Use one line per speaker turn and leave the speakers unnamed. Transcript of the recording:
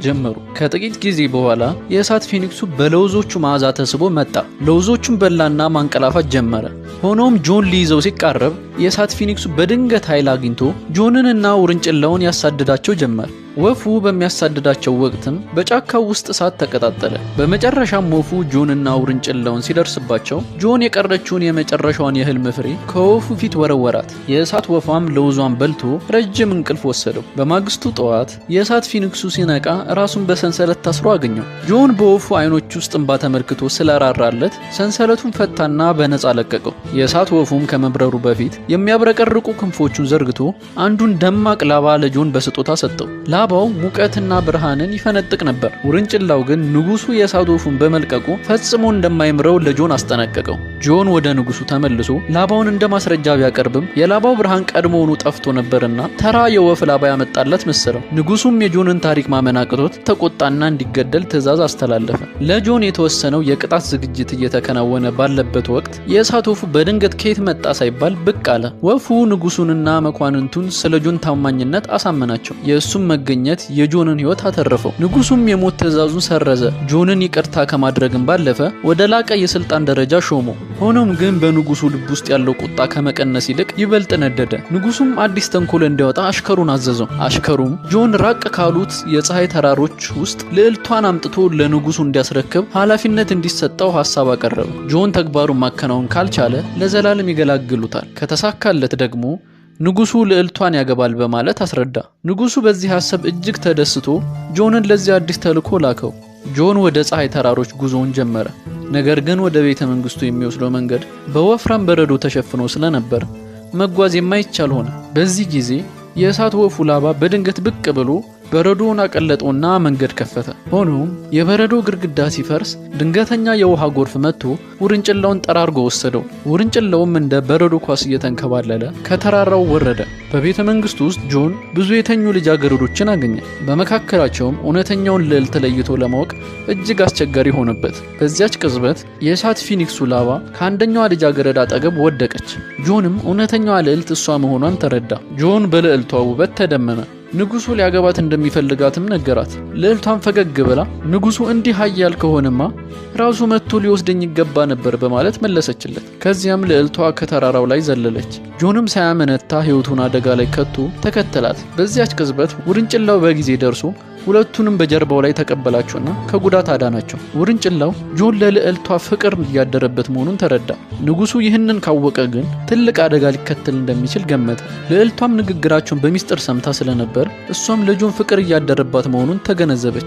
ጀመሩ። ከጥቂት ጊዜ በኋላ የእሳት ፊኒክሱ በለውዞቹ መዓዛ ተስቦ መጣ። ለውዞቹን በላና ማንቀላፋት ጀመረ። ሆኖም ጆን ሊይዘው ሲቃረብ የእሳት ፊኒክሱ በድንገት ኃይል አግኝቶ ጆንንና ውርንጭላውን ያሳድዳቸው ጀመር። ወፉ በሚያሳድዳቸው ወቅትም በጫካው ውስጥ እሳት ተቀጣጠለ። በመጨረሻም ወፉ ጆንና ውርንጭላውን ሲደርስባቸው ጆን የቀረችውን የመጨረሻውን የህልም ፍሬ ከወፉ ፊት ወረወራት። የእሳት ወፏም ለውዟን በልቶ ረጅም እንቅልፍ ወሰደው። በማግስቱ ጠዋት የእሳት ፊኒክሱ ሲነቃ ራሱን በሰንሰለት ታስሮ አገኘው። ጆን በወፉ አይኖች ውስጥ እንባ ተመልክቶ ስለራራለት ሰንሰለቱን ፈታና በነፃ ለቀቀው። የእሳት ወፉም ከመብረሩ በፊት የሚያብረቀርቁ ክንፎቹን ዘርግቶ አንዱን ደማቅ ላባ ለጆን በስጦታ ሰጠው። ላባው ሙቀትና ብርሃንን ይፈነጥቅ ነበር። ውርንጭላው ግን ንጉሱ የእሳት ወፉን በመልቀቁ ፈጽሞ እንደማይምረው ለጆን አስጠነቀቀው። ጆን ወደ ንጉሱ ተመልሶ ላባውን እንደ ማስረጃ ቢያቀርብም የላባው ብርሃን ቀድሞውኑ ጠፍቶ ነበርና ተራ የወፍ ላባ ያመጣለት መሰለው። ንጉሱም የጆንን ታሪክ ማመን አቅቶት ተቆጣና እንዲገደል ትዕዛዝ አስተላለፈ። ለጆን የተወሰነው የቅጣት ዝግጅት እየተከናወነ ባለበት ወቅት የእሳት ወፉ በድንገት ከየት መጣ ሳይባል ብቅ አለ። ወፉ ንጉሱንና መኳንንቱን ስለ ጆን ታማኝነት አሳመናቸው። የእሱም መገኘት የጆንን ሕይወት አተረፈው። ንጉሱም የሞት ትዕዛዙን ሰረዘ። ጆንን ይቅርታ ከማድረግም ባለፈ ወደ ላቀ የስልጣን ደረጃ ሾሞ። ሆኖም ግን በንጉሱ ልብ ውስጥ ያለው ቁጣ ከመቀነስ ይልቅ ይበልጥ ነደደ። ንጉሱም አዲስ ተንኮል እንዲያወጣ አሽከሩን አዘዘው። አሽከሩም ጆን ራቅ ካሉት የፀሐይ ተራሮች ውስጥ ልዕልቷን አምጥቶ ለንጉሱ እንዲያስረክብ ኃላፊነት እንዲሰጠው ሐሳብ አቀረበ። ጆን ተግባሩን ማከናወን ካልቻለ ለዘላለም ይገላግሉታል፣ ከተሳካለት ደግሞ ንጉሱ ልዕልቷን ያገባል በማለት አስረዳ። ንጉሱ በዚህ ሐሳብ እጅግ ተደስቶ ጆንን ለዚህ አዲስ ተልዕኮ ላከው። ጆን ወደ ፀሐይ ተራሮች ጉዞውን ጀመረ። ነገር ግን ወደ ቤተ መንግስቱ የሚወስደው መንገድ በወፍራም በረዶ ተሸፍኖ ስለነበር መጓዝ የማይቻል ሆነ። በዚህ ጊዜ የእሳት ወፉ ላባ በድንገት ብቅ ብሎ በረዶውን አቀለጠውና መንገድ ከፈተ። ሆኖም የበረዶ ግድግዳ ሲፈርስ ድንገተኛ የውሃ ጎርፍ መጥቶ ውርንጭላውን ጠራርጎ ወሰደው። ውርንጭላውም እንደ በረዶ ኳስ እየተንከባለለ ከተራራው ወረደ። በቤተ መንግስቱ ውስጥ ጆን ብዙ የተኙ ልጃገረዶችን አገኘ። በመካከላቸውም እውነተኛውን ልዕልት ለይቶ ለማወቅ እጅግ አስቸጋሪ ሆነበት። በዚያች ቅጽበት የእሳት ፊኒክሱ ላባ ከአንደኛዋ ልጃገረድ አጠገብ ወደቀች። ጆንም እውነተኛዋ ልዕልት እሷ መሆኗን ተረዳ። ጆን በልዕልቷ ውበት ተደመመ። ንጉሱ ሊያገባት እንደሚፈልጋትም ነገራት። ልዕልቷን ፈገግ ብላ ንጉሱ እንዲህ ኃያል ከሆነማ ራሱ መጥቶ ሊወስደኝ ይገባ ነበር በማለት መለሰችለት። ከዚያም ልዕልቷ ከተራራው ላይ ዘለለች። ጆንም ሳያመነታ ሕይወቱን አደጋ ላይ ከቶ ተከተላት። በዚያች ቅጽበት ውርንጭላው በጊዜ ደርሶ ሁለቱንም በጀርባው ላይ ተቀበላቸውና ከጉዳት አዳናቸው። ውርንጭላው ጆን ለልዕልቷ ፍቅር እያደረበት መሆኑን ተረዳ። ንጉሱ ይህንን ካወቀ ግን ትልቅ አደጋ ሊከተል እንደሚችል ገመተ። ልዕልቷም ንግግራቸውን በሚስጥር ሰምታ ስለነበር እሷም ለጆን ፍቅር እያደረባት መሆኑን ተገነዘበች።